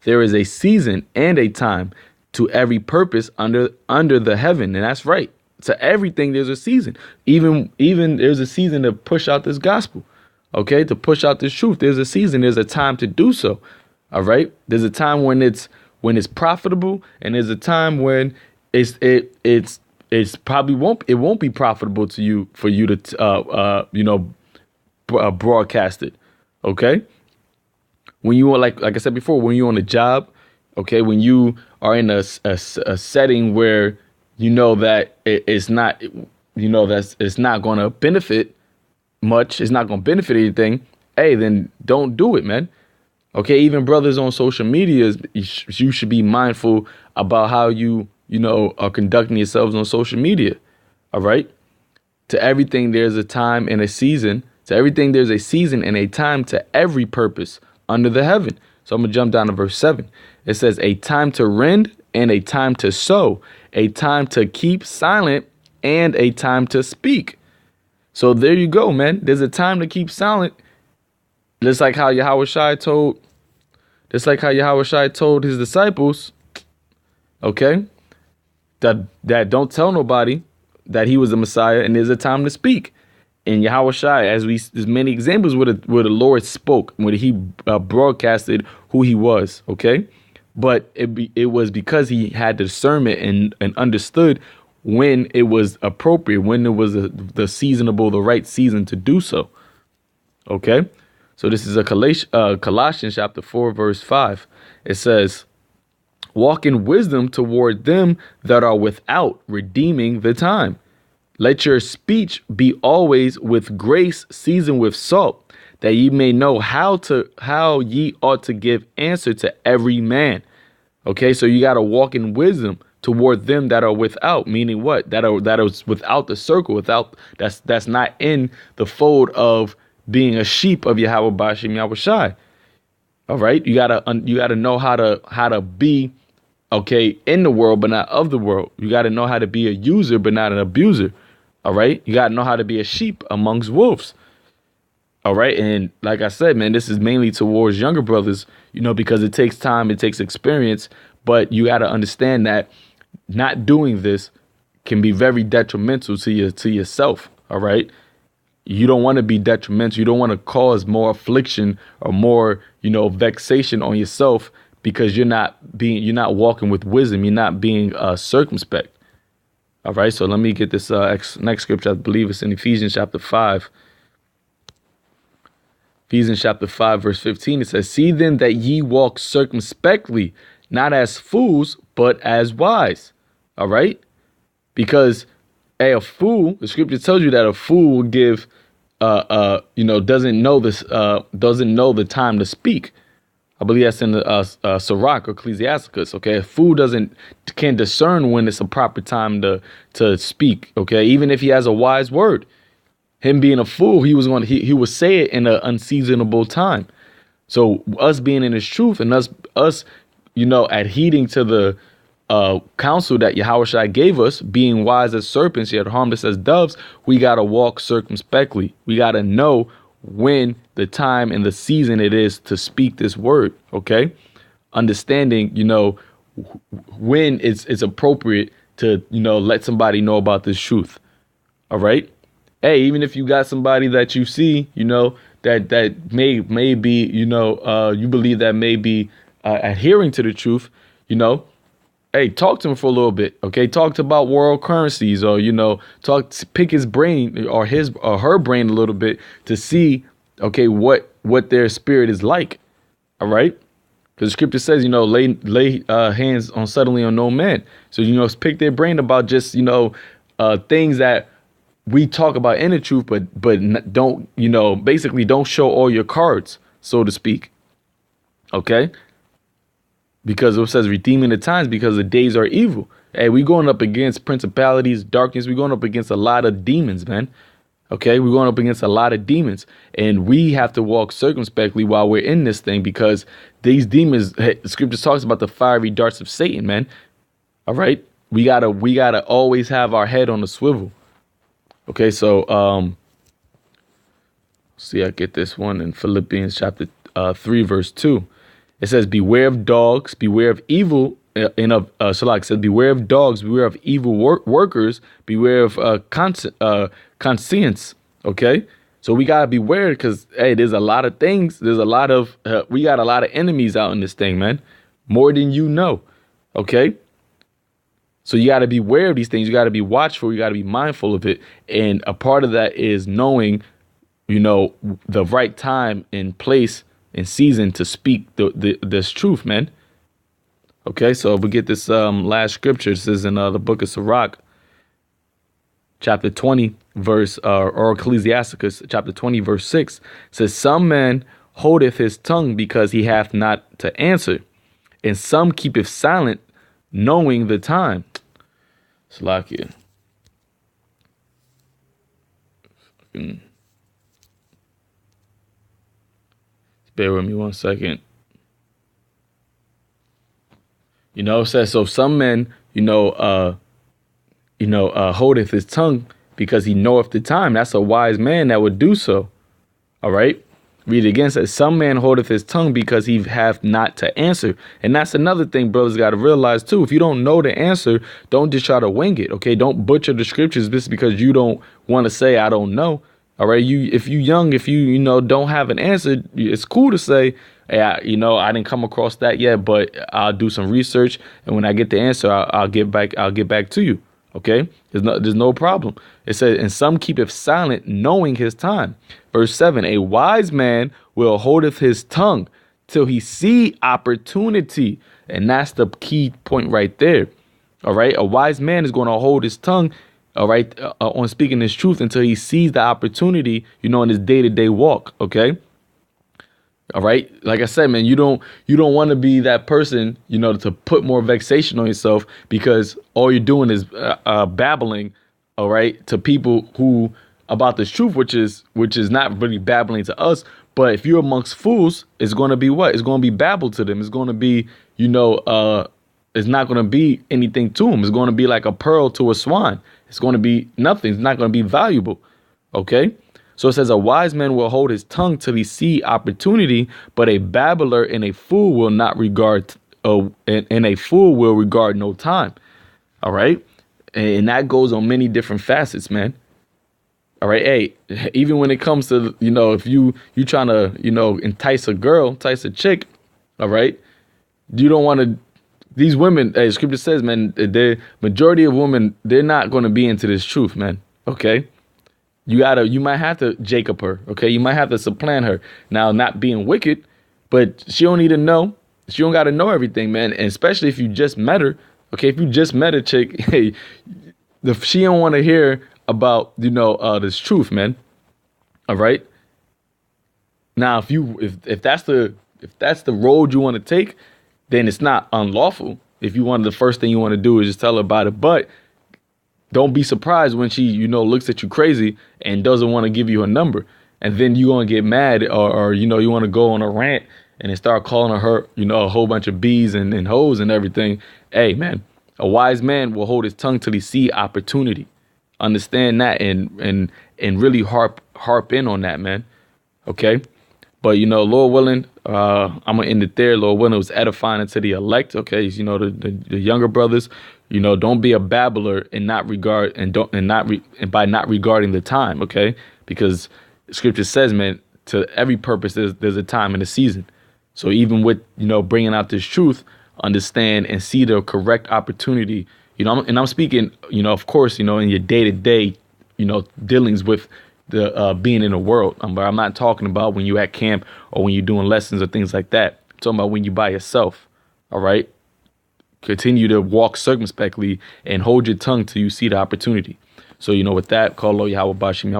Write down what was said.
there is a season and a time to every purpose under the heaven. And that's right. To everything there's a season. Even there's a season to push out this gospel. Okay, to push out this truth. There's a season, there's a time to do so. All right. There's a time when it's profitable, and there's a time when it's probably won't be profitable to you for you to broadcast it. Okay. When you are like I said before, when you're on a job, okay, when you are in a setting where you know that it's not, it's not going to benefit much, it's not going to benefit anything, hey, then don't do it, man. Okay, even brothers on social media, you should be mindful about how you are conducting yourselves on social media. All right. To everything, there's a time and a season. To everything, there's a season and a time to every purpose under the heaven. So I'm going to jump down to verse 7. It says, a time to rend and a time to sow, a time to keep silent and a time to speak. So there you go, man. There's a time to keep silent. Just like how Yahweh Shai told his disciples, okay, that don't tell nobody that he was the Messiah, and there's a time to speak. And Yahweh Shai, there's many examples where the Lord spoke, where he broadcasted who he was, okay? But it was because he had discernment and understood when it was appropriate, when it was the right season to do so, okay? So this is Colossians chapter 4, verse 5. It says, walk in wisdom toward them that are without, redeeming the time. Let your speech be always with grace, seasoned with salt, that ye may know how ye ought to give answer to every man. Okay, so you got to walk in wisdom toward them that are without, meaning what? That are without the circle, that's not in the fold of being a sheep of Yahweh Bashim Yahweh Shai. All right, you gotta know how to be, okay, in the world but not of the world. You got to know how to be a user but not an abuser. All right, you got to know how to be a sheep amongst wolves. All right, and like I said, man, this is mainly towards younger brothers, because it takes time, it takes experience, but you got to understand that not doing this can be very detrimental to yourself. All right. You don't want to be detrimental. You don't want to cause more affliction or more, vexation on yourself because you're not walking with wisdom. You're not being circumspect. All right. So let me get this next scripture. I believe it's in Ephesians chapter 5. Ephesians chapter 5, verse 15. It says, see then that ye walk circumspectly, not as fools, but as wise. All right. Because a fool, the scripture tells you that a fool will give, doesn't know the time to speak. I believe that's in the Sirach or Ecclesiasticus. Okay, a fool can't discern when it's a proper time to speak. Okay, even if he has a wise word, him being a fool, he would say it in an unseasonable time. So us being in his truth and us adhering to the counsel that Yahweh Shai gave us, being wise as serpents yet harmless as doves, we got to walk circumspectly. We got to know when the time and the season it is to speak this word. Okay, understanding when it's appropriate to let somebody know about this truth. All right. Hey, even if you got somebody that you see that may be you believe that may be adhering to the truth, hey, talk to him for a little bit. Okay, talk about world currencies, or pick his brain or his or her brain a little bit to see, okay, what their spirit is like. All right, because the scripture says, lay hands on suddenly on no man. So pick their brain about just things that we talk about in the truth, but don't basically don't show all your cards, so to speak. Okay. Because it says redeeming the times because the days are evil. Hey, we going up against principalities, darkness. We going up against a lot of demons, man. Okay, we're going up against a lot of demons, and we have to walk circumspectly while we're in this thing because these demons. The scripture talks about the fiery darts of Satan, man. All right, we gotta always have our head on the swivel. Okay, so see, I get this one in Philippians chapter 3, verse 2. It says, beware of dogs, beware of evil. Salak says, beware of dogs, beware of evil workers, beware of conscience. Okay. So we got to beware because, hey, there's a lot of things. There's a lot of, we got a lot of enemies out in this thing, man. More than you know. Okay. So you got to be aware of these things. You got to be watchful. You got to be mindful of it. And a part of that is knowing, the right time and place and season to speak this truth, man. Okay, so if we get this last scripture, this is in the book of Sirach, chapter 20, verse, or Ecclesiasticus, chapter 20, verse 6, says, some man holdeth his tongue because he hath not to answer, and some keepeth silent, knowing the time. Salakia. Bear with me 1 second. It says, so some men, holdeth his tongue because he knoweth the time. That's a wise man that would do so. All right. Read it again. It says, some man holdeth his tongue because he hath not to answer. And that's another thing brothers got to realize too. If you don't know the answer, don't just try to wing it. OK, don't butcher the scriptures just because you don't want to say I don't know. All right. If you young, if you don't have an answer, it's cool to say, hey, I didn't come across that yet, but I'll do some research. And when I get the answer, I'll get back to you. OK, there's no problem. It says, and some keepeth silent, knowing his time. Verse 7, a wise man will holdeth his tongue till he see opportunity. And that's the key point right there. All right. A wise man is going to hold his tongue. All right. On speaking his truth until he sees the opportunity, in his day-to-day walk. OK. All right. Like I said, man, you don't want to be that person, to put more vexation on yourself because all you're doing is babbling. All right. To people who about this truth, which is not really babbling to us. But if you're amongst fools, it's going to be what? It's going to be babble to them. It's going to be, it's not going to be anything to them. It's going to be like a pearl to a swan. It's going to be nothing. It's not going to be valuable. OK, so it says a wise man will hold his tongue till he see opportunity, but a babbler and a fool will not regard and a fool will regard no time. All right. And that goes on many different facets, man. All right. Hey, even when it comes to, if you trying to, entice a chick. All right. You don't want to. These women, hey, scripture says, man, the majority of women, they're not going to be into this truth, man. OK, you might have to Jacob her. OK, you might have to supplant her. Now, not being wicked, but she don't need to know. She don't got to know everything, man. And especially if you just met her. OK, if you just met a chick, hey, she don't want to hear about, this truth, man. All right. Now, if that's the road you want to take, then it's not unlawful. If the first thing you want to do is just tell her about it. But don't be surprised when she, looks at you crazy and doesn't want to give you a number. And then you're going to get mad or you want to go on a rant and then start calling her, a whole bunch of bees and hoes and everything. Hey, man, a wise man will hold his tongue till he see opportunity. Understand that and really harp in on that, man. OK. But, Lord willing, I'm going to end it there. Lord willing, it was edifying unto the elect. OK, the younger brothers, don't be a babbler and not regard and by not regarding the time. OK, because scripture says, man, to every purpose, there's a time and a season. So even with, bringing out this truth, understand and see the correct opportunity, and I'm speaking, of course, in your day to day, dealings with the being in the world. But I'm not talking about when you're at camp or when you're doing lessons or things like that. I'm talking about when you by yourself. All right. Continue to walk circumspectly and hold your tongue till you see the opportunity. So, with that, call Yahweh Bashim.